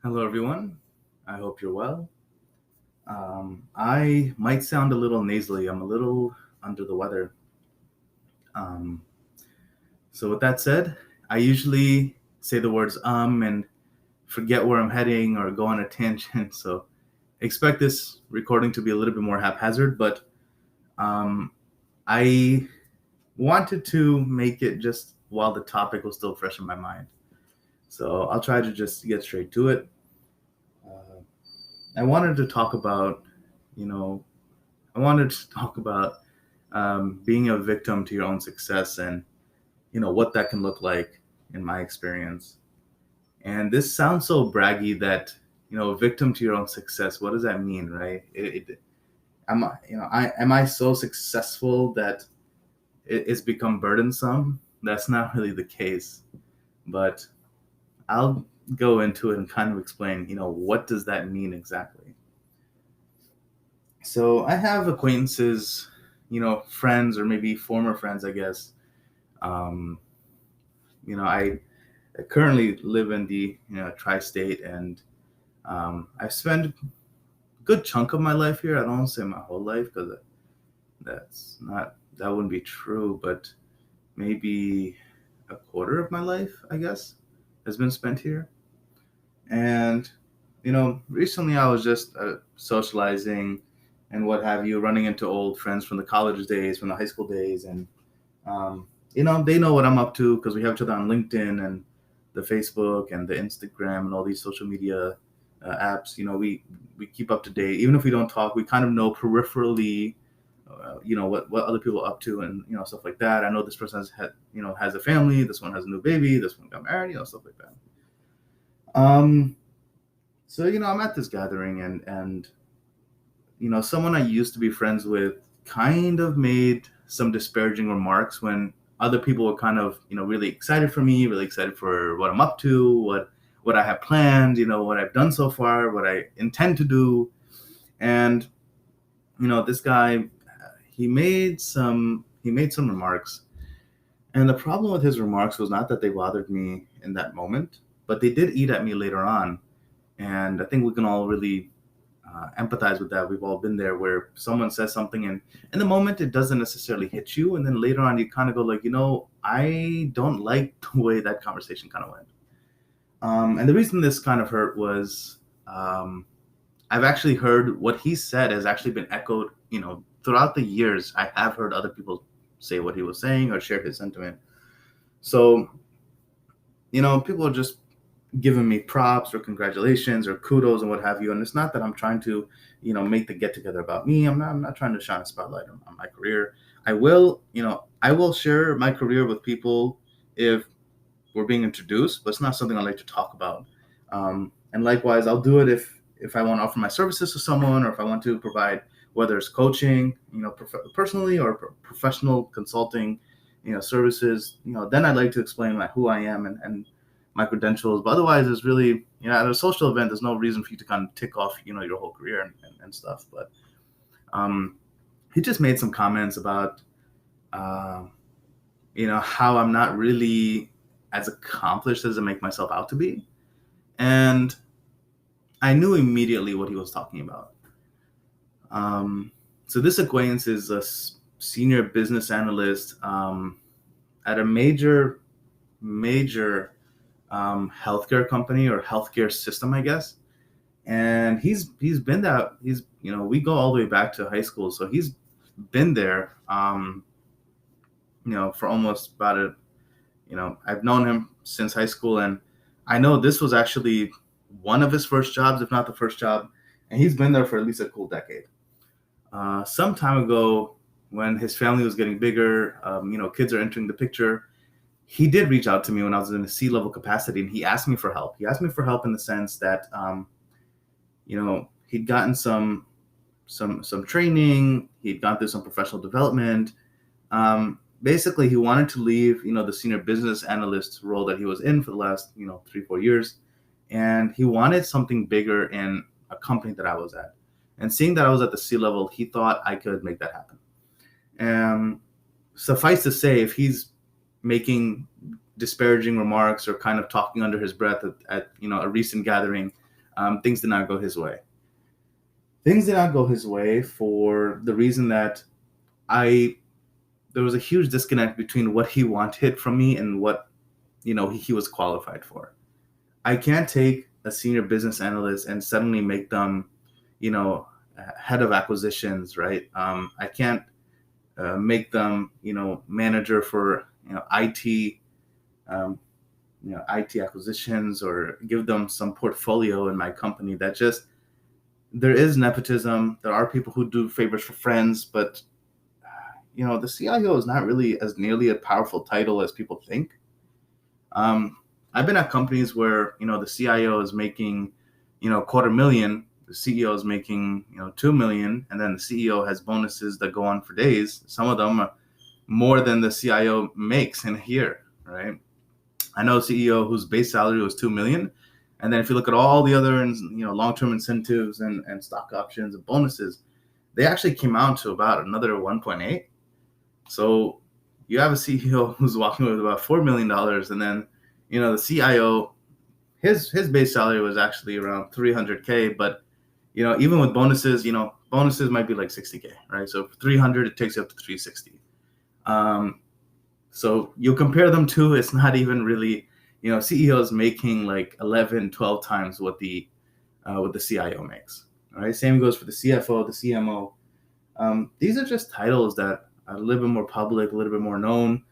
Hello, everyone. I hope you're well. I might sound a little nasally. I'm a little under the weather. Um, so, with that said, I usually say the words and forget where I'm heading or go on a tangent. So, expect this recording to be a little bit more haphazard, but um, I wanted to make it just while the topic was still fresh in my mind. So, I'll try to just get straight to it. Uh, I wanted to talk about, you know, I wanted to talk about being a victim to your own success and what that can look like in my experience. And this sounds so braggy that a victim to your own success. What does that mean, right? Am I so successful that it's become burdensome? That's not really the case, but I'll go into it and kind of explain. What does that mean exactly? So I have acquaintances, friends or maybe former friends, I guess. Um, I currently live in the tri-state, and I spend a good chunk of my life here. I don't want to say my whole life because that wouldn't be true, but maybe a quarter of my life, I guess, has been spent here. And recently I was just socializing and what have you, running into old friends from the college days, from the high school days, and they know what I'm up to because we have each other on LinkedIn and the Facebook and the Instagram and all these social media apps. We keep up to date, even if we don't talk. We kind of know peripherally, what other people are up to and stuff like that. I know this person has a family. This one has a new baby. This one got married. Stuff like that. Um, so I'm at this gathering and someone I used to be friends with kind of made some disparaging remarks when other people were kind of, really excited for me, really excited for what I'm up to, what I have planned, what I've done so far, what I intend to do. And, this guy, he made some remarks. And the problem with his remarks was not that they bothered me in that moment, but they did eat at me later on. And I think we can all really empathize with that. We've all been there where someone says something and in the moment it doesn't necessarily hit you, and then later on you kind of go like, I don't like the way that conversation kind of went. And the reason this kind of hurt was I've actually heard what he said has actually been echoed, throughout the years. I have heard other people say what he was saying or share his sentiment. So, people are just giving me props or congratulations or kudos and what have you. And it's not that I'm trying to, make the get together about me. I'm not trying to shine a spotlight on my career. I will share my career with people if we're being introduced, but it's not something I like to talk about. And likewise, I'll do it if I want to offer my services to someone, or if I want to provide, whether it's coaching, personally, or professional consulting, services. Then I'd like to explain like who I am and my credentials. But otherwise, it's really, at a social event, there's no reason for you to kind of tick off, your whole career and stuff. But um, he just made some comments about, uh, how I'm not really as accomplished as I make myself out to be. And I knew immediately what he was talking about. So this acquaintance is a senior business analyst at a major healthcare company or healthcare system, I guess. And he's been that he's we go all the way back to high school, so he's been there for almost about I've known him since high school, and I know this was actually one of his first jobs, if not the first job, and he's been there for at least a cool decade. Some time ago, when his family was getting bigger, kids are entering the picture. He did reach out to me when I was in a C-level capacity, and he asked me for help. He asked me for help in the sense that, he'd gotten some training, he'd gone through some professional development. Basically, he wanted to leave, the senior business analyst role that he was in for the last, 3-4 years, and he wanted something bigger in a company that I was at. And seeing that I was at the C-level, he thought I could make that happen. And suffice to say, if he's making disparaging remarks or kind of talking under his breath at a recent gathering, things did not go his way. Things did not go his way for the reason that there was a huge disconnect between what he wanted from me and what he was qualified for. I can't take a senior business analyst and suddenly make them, head of acquisitions, right? I can't make them, manager for IT, IT acquisitions, or give them some portfolio in my company. That just There is nepotism. There are people who do favors for friends, but the CIO is not really as nearly a powerful title as people think. I've been at companies where the CIO is making $250,000, the CEO is making $2 million, and then the CEO has bonuses that go on for days. Some of them are more than the CIO makes in a year, right? I know a CEO whose base salary was $2 million, and then if you look at all the other long-term incentives and stock options and bonuses, they actually came out to about another 1.8. So you have a CEO who's walking with about $4 million, and then the CIO, his base salary was actually around $300K, but even with bonuses, bonuses might be like $60K, right? So for 300, it takes you up to 360. So you compare them to, it's not even really, CEOs making like 11, 12 times what the CIO makes. All right. Same goes for the CFO, the CMO. These are just titles that are a little bit more public, a little bit more known.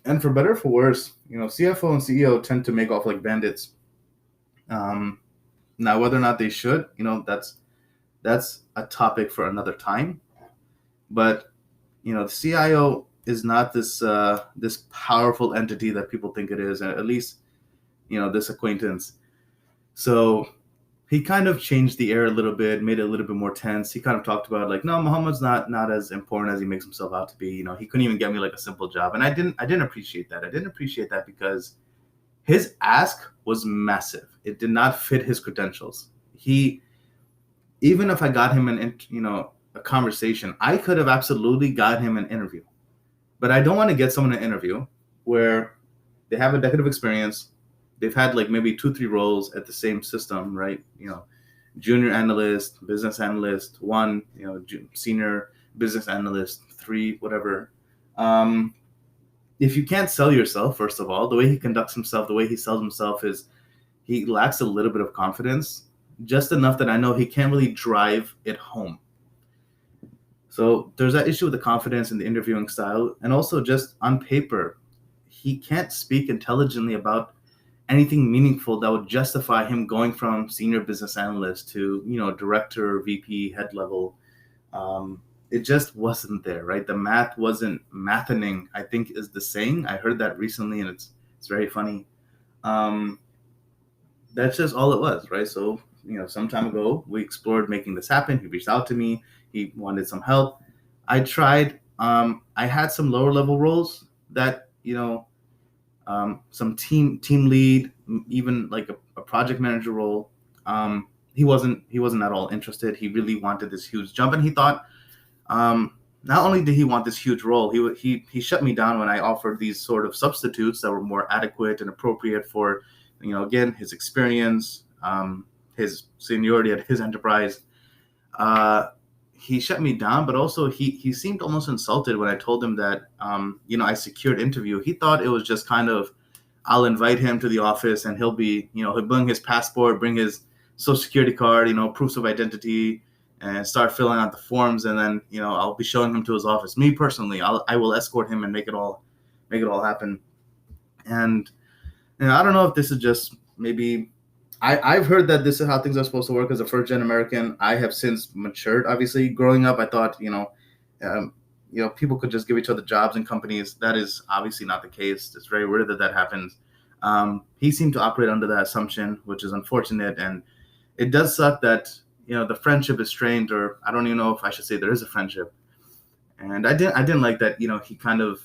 And for better or for worse, CFO and CEO tend to make off like bandits. Now, whether or not they should, that's a topic for another time. But the CIO is not this powerful entity that people think it is, at least this acquaintance. So he kind of changed the air a little bit, made it a little bit more tense. He kind of talked about like, no, Muhammad's not as important as he makes himself out to be. He couldn't even get me like a simple job, and I didn't appreciate that. I didn't appreciate that because his ask was massive. It did not fit his credentials. Even if I got him a conversation, I could have absolutely got him an interview. But I don't want to get someone an interview where they have a decade of experience. They've had like maybe 2-3 roles at the same system, right? Junior analyst, business analyst, 1, senior business analyst, 3, whatever. If you can't sell yourself, first of all, the way he conducts himself, the way he sells himself is he lacks a little bit of confidence, just enough that I know he can't really drive it home. So there's that issue with the confidence and the interviewing style. And also just on paper, he can't speak intelligently about anything meaningful that would justify him going from senior business analyst to, director, VP, head level. It just wasn't there, right? The math wasn't mathening, I think is the saying. I heard that recently, and it's very funny. That's just all it was, right? So, some time ago, we explored making this happen. He reached out to me. He wanted some help. I tried. I had some lower level roles that, some team lead, even like a project manager role. He wasn't at all interested. He really wanted this huge jump, and he thought, not only did he want this huge role, he shut me down when I offered these sort of substitutes that were more adequate and appropriate for, again, his experience, his seniority at his enterprise. He shut me down, but also he seemed almost insulted when I told him that, I secured interview. He thought it was just kind of, I'll invite him to the office and he'll bring his passport, bring his social security card, proofs of identity, and start filling out the forms. And then, I'll be showing him to his office. Me personally, I will escort him and make it all happen. And I don't know if this is just maybe, I've heard that this is how things are supposed to work as a first-gen American. I have since matured. Obviously, growing up, I thought, people could just give each other jobs in companies. That is obviously not the case. It's very rare that happens. He seemed to operate under that assumption, which is unfortunate. And it does suck that, the friendship is strained, or I don't even know if I should say there is a friendship. And I didn't like that, he kind of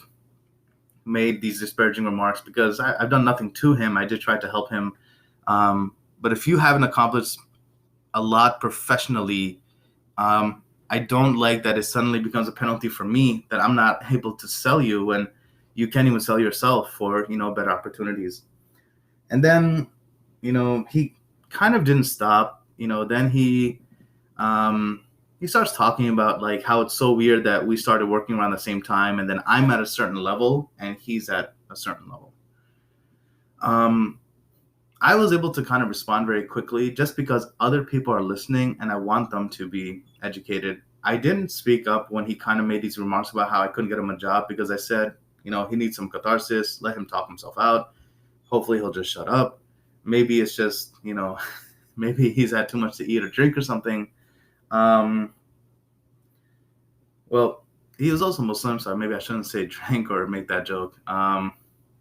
made these disparaging remarks because I've done nothing to him. I did try to help him. But if you haven't accomplished a lot professionally, I don't like that it suddenly becomes a penalty for me that I'm not able to sell you when you can't even sell yourself for, better opportunities. And then, he kind of didn't stop. Then he starts talking about like how it's so weird that we started working around the same time, and then I'm at a certain level and he's at a certain level. I was able to kind of respond very quickly just because other people are listening and I want them to be educated. I didn't speak up when he kind of made these remarks about how I couldn't get him a job, because I said, he needs some catharsis, let him talk himself out. Hopefully he'll just shut up. Maybe it's just, maybe he's had too much to eat or drink or something. Well, he was also Muslim, so maybe I shouldn't say drink or make that joke.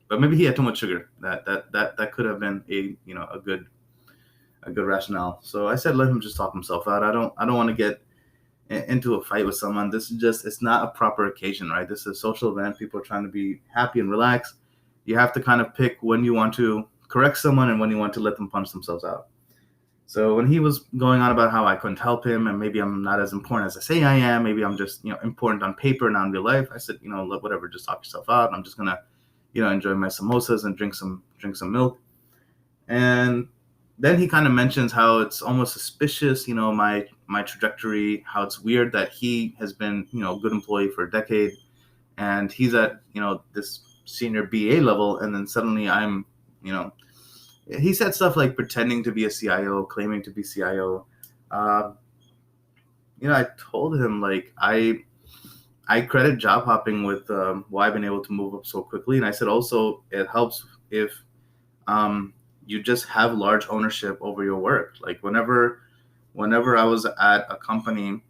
But maybe he had too much sugar. That could have been a good rationale. So I said, let him just talk himself out. I don't want to get into a fight with someone. This is just, it's not a proper occasion, right? This is a social event. People are trying to be happy and relax. You have to kind of pick when you want to correct someone and when you want to let them punch themselves out. So when he was going on about how I couldn't help him and maybe I'm not as important as I say I am, maybe I'm just, important on paper, not in real life, I said, whatever, just talk yourself out. I'm just going to, enjoy my samosas and drink some milk. And then he kind of mentions how it's almost suspicious, my trajectory, how it's weird that he has been, a good employee for a decade and he's at, this senior BA level. And then suddenly I'm, he said stuff like pretending to be a CIO, claiming to be CIO. I told him like I credit job hopping with why I've been able to move up so quickly. And I said also it helps if you just have large ownership over your work. Like whenever I was at a company,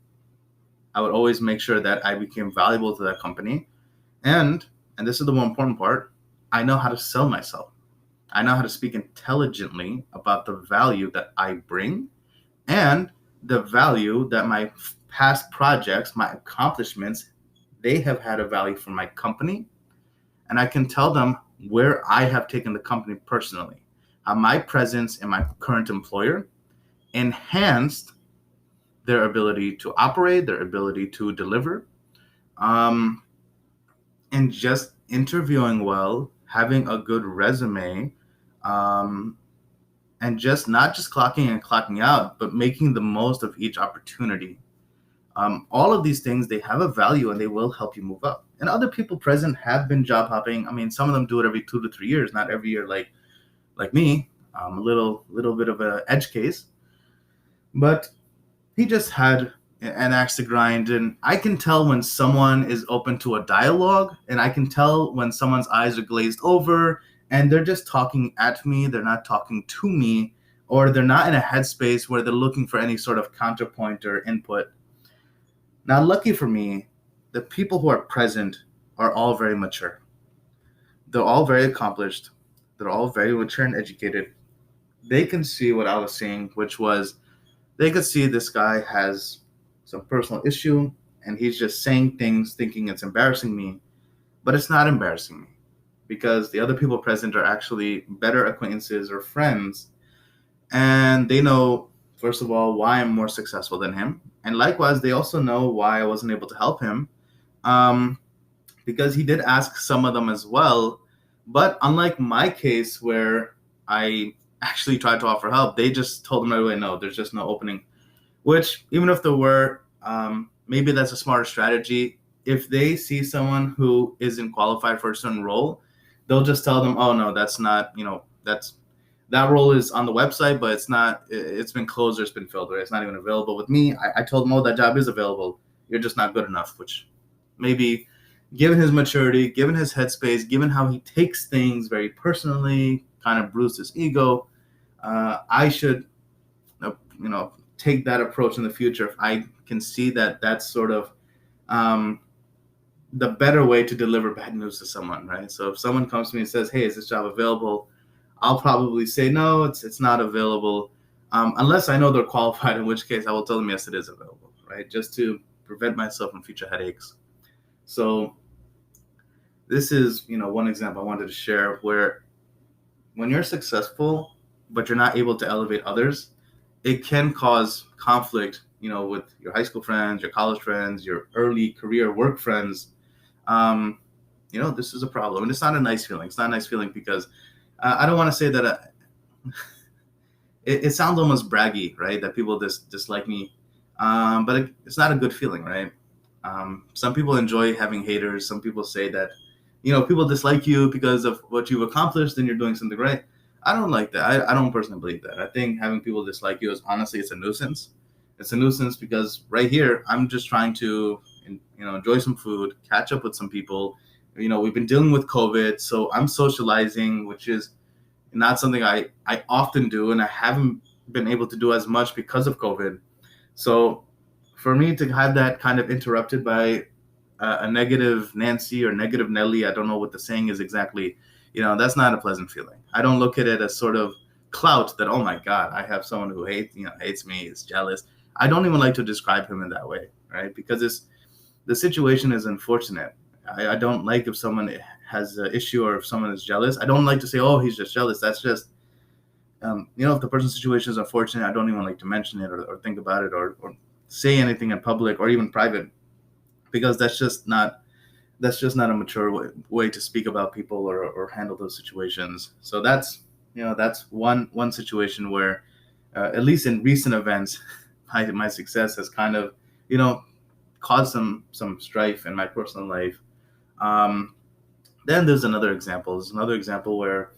I would always make sure that I became valuable to that company. And this is the more important part, I know how to sell myself. I know how to speak intelligently about the value that I bring and the value that my past projects, my accomplishments, they have had a value for my company. And I can tell them where I have taken the company personally, how my presence in my current employer enhanced their ability to operate, their ability to deliver, and just interviewing well, having a good resume, and just not just clocking and clocking out, but making the most of each opportunity. All of these things, they have a value and they will help you move up. And other people present have been job hopping. I mean, some of them do it every 2 to 3 years, not every year like me. A little bit of an edge case. But he just had an axe to grind. And I can tell when someone is open to a dialogue, and I can tell when someone's eyes are glazed over and they're just talking at me, they're not talking to me, or they're not in a headspace where they're looking for any sort of counterpoint or input. Now, lucky for me, the people who are present are all very mature. They're all very accomplished. They're all very mature and educated. They can see what I was seeing, which was they could see this guy has some personal issue and he's just saying things thinking it's embarrassing me, but it's not embarrassing me because the other people present are actually better acquaintances or friends, and they know, first of all, why I'm more successful than him. And likewise, they also know why I wasn't able to help him, because he did ask some of them as well. But unlike my case where I actually tried to offer help, they just told him right away, no, there's just no opening. Which, even if there were, maybe that's a smarter strategy. If they see someone who isn't qualified for a certain role, they'll just tell them, oh, no, that's not, that role is on the website, but it's been closed or it's been filled, right? It's not even available. With me, I told them, oh, that job is available. You're just not good enough, which maybe given his maturity, given his headspace, given how he takes things very personally, kind of bruised his ego, I should, take that approach in the future if I can see that that's sort of the better way to deliver bad news to someone, right? So if someone comes to me and says, hey, is this job available? I'll probably say, no, it's not available, unless I know they're qualified, in which case I will tell them, yes, it is available, right? Just to prevent myself from future headaches. So this is, one example I wanted to share where when you're successful, but you're not able to elevate others, it can cause conflict, with your high school friends, your college friends, your early career work friends. This is a problem. And it's not a nice feeling. It's not a nice feeling because I don't want to say that it sounds almost braggy, right? That people dislike me, but it's not a good feeling, right? Some people enjoy having haters. Some people say that, people dislike you because of what you've accomplished and you're doing something right. I don't like that. I don't personally believe that. I think having people dislike you is honestly, it's a nuisance. It's a nuisance because right here, I'm just trying to, enjoy some food, catch up with some people. We've been dealing with COVID, so I'm socializing, which is not something I often do, and I haven't been able to do as much because of COVID. So for me to have that kind of interrupted by a negative Nancy or negative Nelly, I don't know what the saying is exactly, that's not a pleasant feeling. I don't look at it as sort of clout that, oh my God, I have someone who hates me, is jealous. I don't even like to describe him in that way, right? Because the situation is unfortunate. I don't like if someone has an issue or if someone is jealous. I don't like to say, oh, he's just jealous. That's just, if the person's situation is unfortunate, I don't even like to mention it or think about it or say anything in public or even private, because that's just not a mature way to speak about people or handle those situations. So that's one situation where, at least in recent events, my success has kind of, caused some strife in my personal life. Then there's another example. There's another example where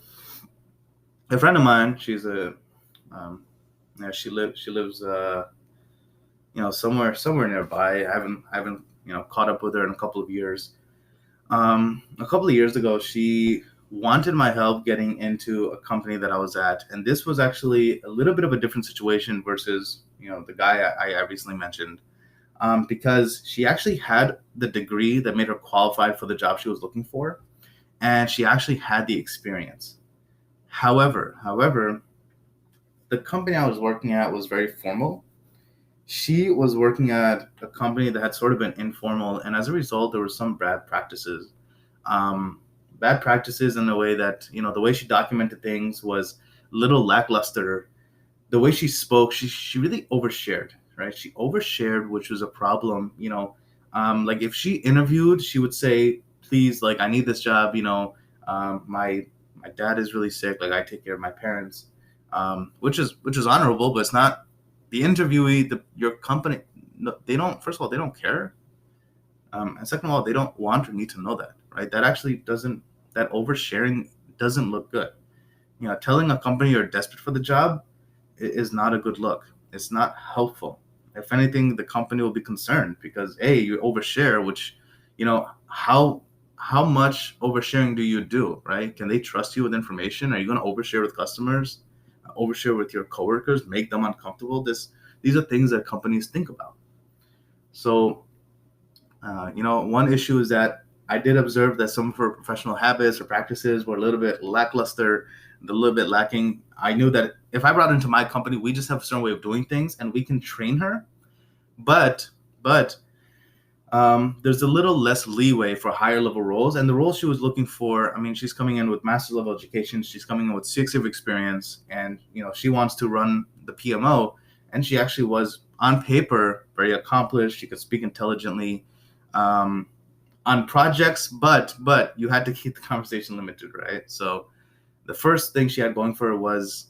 a friend of mine, she's she lives somewhere nearby. I haven't caught up with her in a couple of years. A couple of years ago, she wanted my help getting into a company that I was at, and this was actually a little bit of a different situation versus the guy I recently mentioned, because she actually had the degree that made her qualified for the job she was looking for, and she actually had the experience. However, the company I was working at was very formal. She was working at a company that had sort of been informal, and as a result, there were some bad practices. Um, Bad practices in the way that, the way she documented things was a little lackluster. The way she spoke, she really overshared, right? She overshared, which was a problem. Like if she interviewed, she would say, "Please, like I need this job. My dad is really sick. Like I take care of my parents," which is honorable, but it's not the interviewee. Your company, no, they don't. First of all, they don't care, and second of all, they don't want or need to know that, right? That actually doesn't. That oversharing doesn't look good. Telling a company you're desperate for the job is not a good look. It's not helpful. If anything, the company will be concerned because you overshare, which, how much oversharing do you do, right? Can they trust you with information? Are you going to overshare with customers, overshare with your coworkers, make them uncomfortable? These are things that companies think about. So, one issue is that I did observe that some of her professional habits or practices were a little bit lackluster, a little bit lacking. I knew that if I brought her into my company, we just have a certain way of doing things and we can train her. But there's a little less leeway for higher level roles. And the role she was looking for, I mean, she's coming in with master's level education. She's coming in with 6 years of experience, and she wants to run the PMO. And she actually was on paper very accomplished. She could speak intelligently on projects, but you had to keep the conversation limited, right? So the first thing she had going for her was,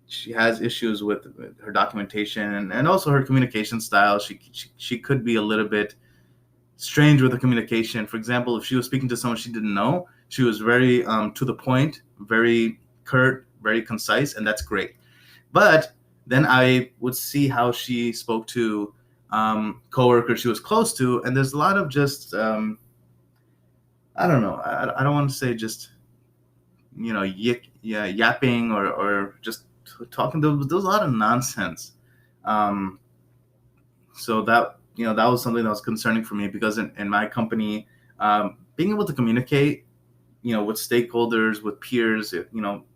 she has issues with her documentation and also her communication style. She could be a little bit strange with her communication. For example, if she was speaking to someone she didn't know, she was very to the point, very curt, very concise, and that's great. But then I would see how she spoke to coworkers she was close to, and there's a lot of just I don't know. I don't want to say just yapping or just talking. There was a lot of nonsense. So that was something that was concerning for me because in my company, being able to communicate, with stakeholders, with peers,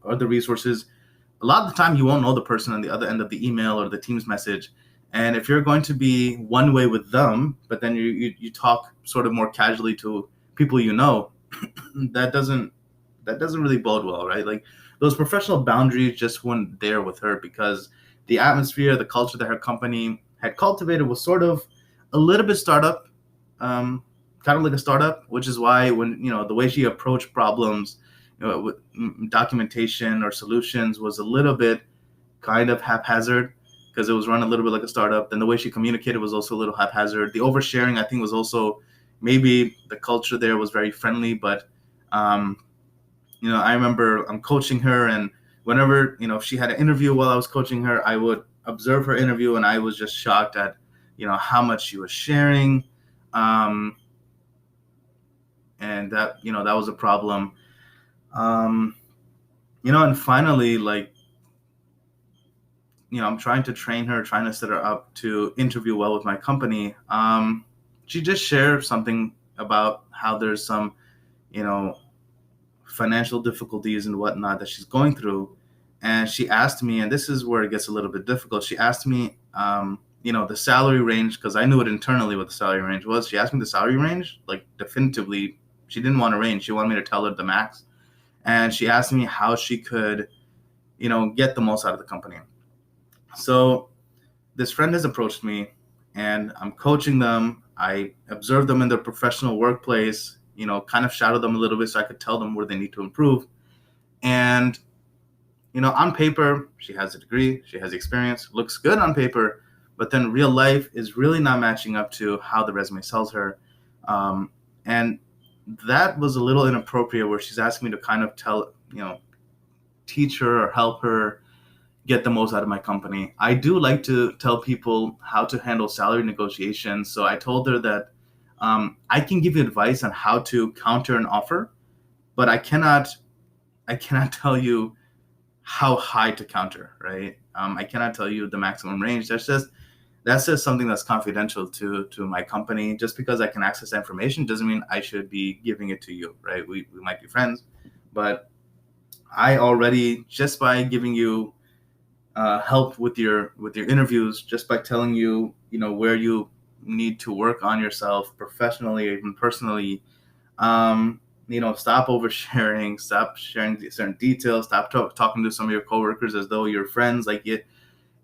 other resources, a lot of the time you won't know the person on the other end of the email or the Teams message. And if you're going to be one way with them, but then you talk sort of more casually to people that doesn't really bode well, right? Like those professional boundaries just weren't there with her because the atmosphere, the culture that her company had cultivated was sort of a little bit startup, kind of like a startup, which is why when the way she approached problems, documentation or solutions was a little bit kind of haphazard because it was run a little bit like a startup. Then the way she communicated was also a little haphazard. The oversharing, I think, was also maybe the culture there was very friendly, but um, I remember I'm coaching her, and whenever if she had an interview while I was coaching her, I would observe her interview, and I was just shocked at how much she was sharing, um, and that was a problem. Um, and finally, like I'm trying to train her, trying to set her up to interview well with my company. She just shared something about how there's some, financial difficulties and whatnot that she's going through. And she asked me, and this is where it gets a little bit difficult. She asked me, the salary range, because I knew it internally what the salary range was. She asked me the salary range, like definitively. She didn't want a range. She wanted me to tell her the max. And she asked me how she could, get the most out of the company. So this friend has approached me, and I'm coaching them. I observe them in their professional workplace, kind of shadow them a little bit so I could tell them where they need to improve. And, on paper, she has a degree, she has experience, looks good on paper, but then real life is really not matching up to how the resume sells her. And that was a little inappropriate, where she's asking me to kind of teach her or help her get the most out of my company. I do like to tell people how to handle salary negotiations. So I told her that I can give you advice on how to counter an offer, but I cannot tell you how high to counter, right? I cannot tell you the maximum range. That's just something that's confidential to my company. Just because I can access that information doesn't mean I should be giving it to you, right? We might be friends, but I already, just by giving you help with your interviews, just by telling you where you need to work on yourself professionally or even personally, stop oversharing, stop sharing certain details, stop talking to some of your coworkers as though you're friends. Like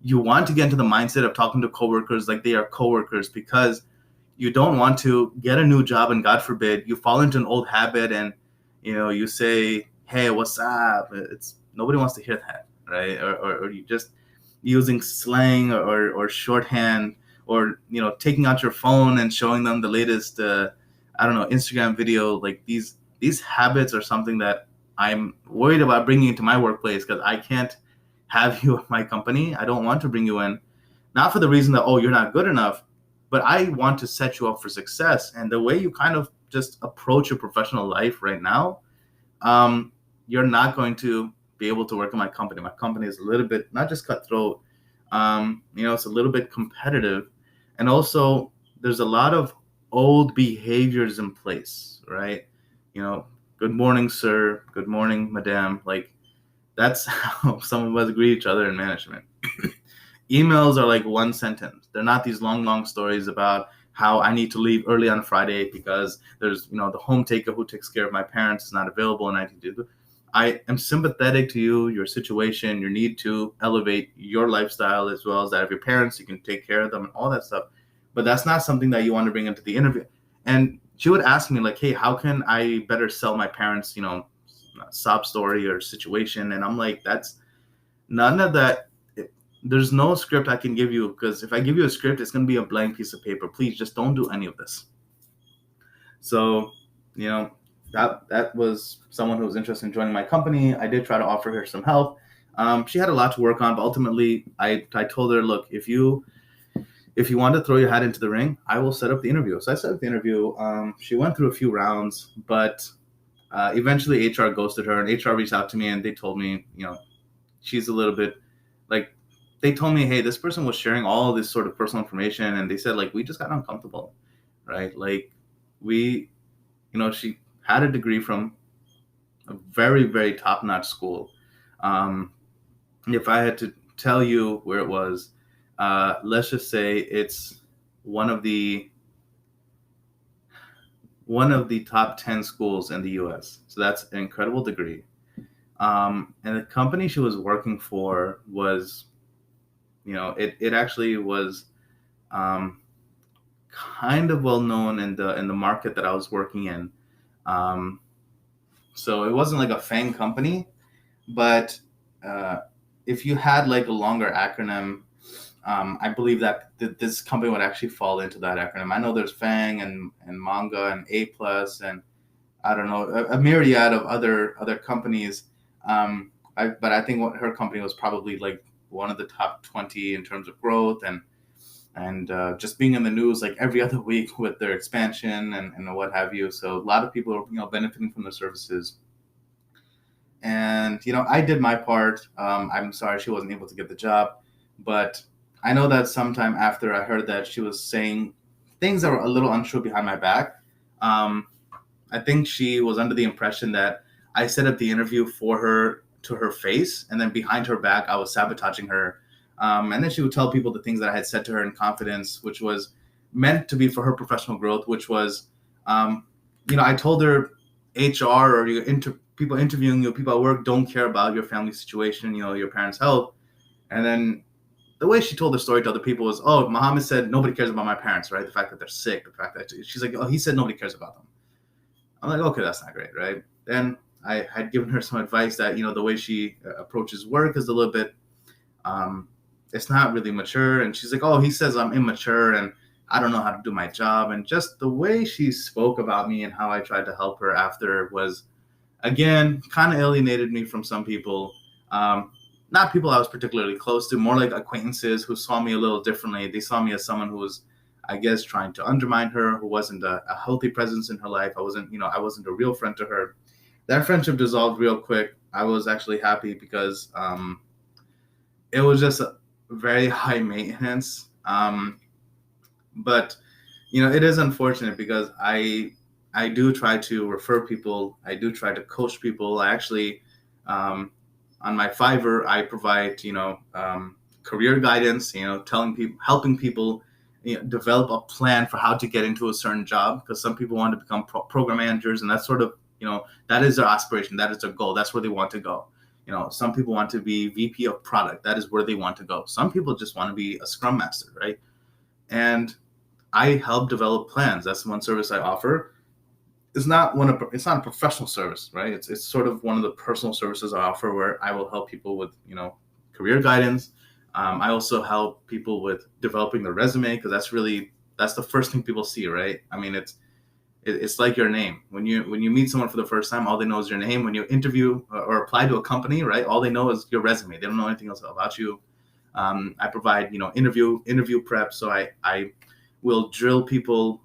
you want to get into the mindset of talking to coworkers like they are coworkers, because you don't want to get a new job and God forbid you fall into an old habit and you say, hey, what's up? It's nobody wants to hear that, right? Or you just using slang or shorthand, or taking out your phone and showing them the latest Instagram video. Like these habits are something that I'm worried about bringing into my workplace, because I can't have you at my company. I don't want to bring you in, not for the reason that, oh, you're not good enough, but I want to set you up for success. And the way you kind of just approach your professional life right now, you're not going to be able to work in my company. My company is a little bit, not just cutthroat, it's a little bit competitive. And also there's a lot of old behaviors in place, right? Good morning, sir. Good morning, madam. Like that's how some of us greet each other in management. Emails are like one sentence. They're not these long stories about how I need to leave early on a Friday because there's, the home taker who takes care of my parents is not available and I need to do. I am sympathetic to you, your situation, your need to elevate your lifestyle as well as that of your parents. You can take care of them and all that stuff. But that's not something that you want to bring into the interview. And she would ask me like, hey, how can I better sell my parents, sob story or situation? And I'm like, that's none of that. There's no script I can give you, because if I give you a script, it's going to be a blank piece of paper. Please just don't do any of this. So, that was someone who was interested in joining my company. I did try to offer her some help. She had a lot to work on, but ultimately I told her, look, if you want to throw your hat into the ring, I will set up the interview. So I set up the interview. She went through a few rounds, but eventually HR ghosted her, and HR reached out to me and they told me, she's a little bit like, they told me, hey, this person was sharing all this sort of personal information, and they said, like, we just got uncomfortable, right? Like she had a degree from a very, very top-notch school. If I had to tell you where it was, let's just say it's one of the top 10 schools in the US. So that's an incredible degree. And the company she was working for was, it actually was kind of well known in the market that I was working in. So it wasn't like a FANG company, but uh, if you had like a longer acronym, I believe that this company would actually fall into that acronym. I know there's FANG and Manga and A Plus and I don't know a myriad of other companies. But I think what her company was probably like one of the top 20 in terms of growth and just being in the news like every other week with their expansion and what have you. So a lot of people are benefiting from the services. And I did my part. I'm sorry she wasn't able to get the job, but I know that sometime after I heard that she was saying things that were a little untrue behind my back. Um, I think she was under the impression that I set up the interview for her to her face, and then behind her back, I was sabotaging her. And then she would tell people the things that I had said to her in confidence, which was meant to be for her professional growth, which was, um, I told her HR or people interviewing you, people at work don't care about your family situation, your parents' health. And then the way she told the story to other people was, oh, Mohammad said nobody cares about my parents, right? The fact that they're sick, the fact that she's like, oh, he said nobody cares about them. I'm like, okay, that's not great, right? Then I had given her some advice that the way she approaches work is a little bit, um, it's not really mature. And she's like, oh, he says I'm immature and I don't know how to do my job. And just the way she spoke about me and how I tried to help her after was, again, kind of alienated me from some people. Um, Not people I was particularly close to, more like acquaintances who saw me a little differently. They saw me as someone who was, I guess, trying to undermine her, who wasn't a healthy presence in her life. I wasn't a real friend to her. That friendship dissolved real quick. I was actually happy because it was just a very high maintenance. But it is unfortunate because I do try to refer people. I do try to coach people. I actually, on my Fiverr, I provide career guidance. Telling people, helping people develop a plan for how to get into a certain job, because some people want to become program managers, and that's sort of that is their aspiration, that is their goal, that's where they want to go. Some people want to be VP of product, that is where they want to go. Some people just want to be a scrum master, right? And I help develop plans. That's one service I offer. It's not a professional service, right? It's sort of one of the personal services I offer, where I will help people with career guidance. I also help people with developing their resume, because that's the first thing people see, right? I mean, it's like your name. When you meet someone for the first time, all they know is your name. When you interview or apply to a company, right, all they know is your resume. They don't know anything else about you. I provide interview prep, so I will drill people.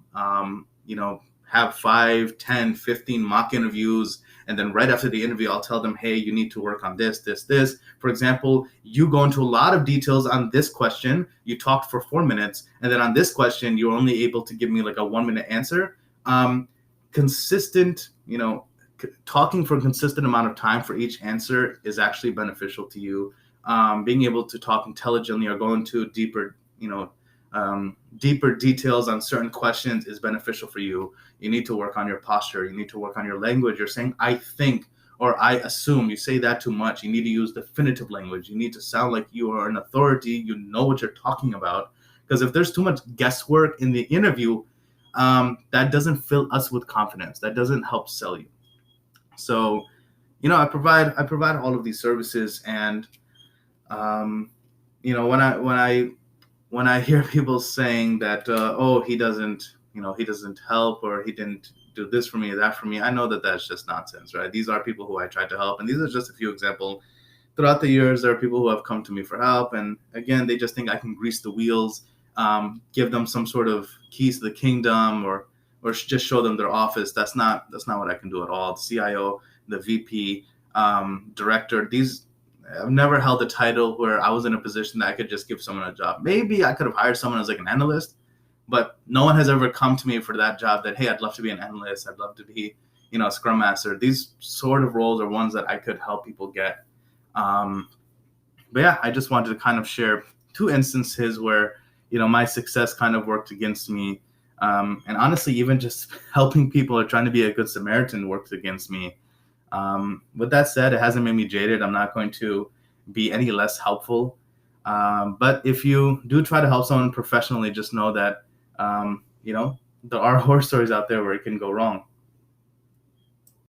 Have 5, 10, 15 mock interviews. And then right after the interview, I'll tell them, hey, you need to work on this, this, this. For example, you go into a lot of details on this question. You talked for 4 minutes. And then on this question, you're only able to give me like a 1-minute answer. Consistent, talking for a consistent amount of time for each answer is actually beneficial to you. Being able to talk intelligently or go into deeper details on certain questions is beneficial for you. You need to work on your posture. You need to work on your language. You're saying, I think, or I assume. You say that too much. You need to use definitive language. You need to sound like you are an authority. You know what you're talking about. Because if there's too much guesswork in the interview, that doesn't fill us with confidence. That doesn't help sell you. So, I provide all of these services. And, when I hear people saying that, oh, he doesn't help, or he didn't do this for me, that for me, I know that that's just nonsense, right? These are people who I tried to help, and these are just a few examples. Throughout the years, there are people who have come to me for help, and again, they just think I can grease the wheels, give them some sort of keys to the kingdom, or just show them their office. That's not what I can do at all. The CIO, the VP, director, I've never held a title where I was in a position that I could just give someone a job. Maybe I could have hired someone as like an analyst, but no one has ever come to me for that job that, hey, I'd love to be an analyst. I'd love to be, a scrum master. These sort of roles are ones that I could help people get. But yeah, I just wanted to kind of share 2 instances where, my success kind of worked against me. And honestly, even just helping people or trying to be a good Samaritan worked against me. With that said, it hasn't made me jaded. I'm not going to be any less helpful. But if you do try to help someone professionally, just know that, there are horror stories out there where it can go wrong.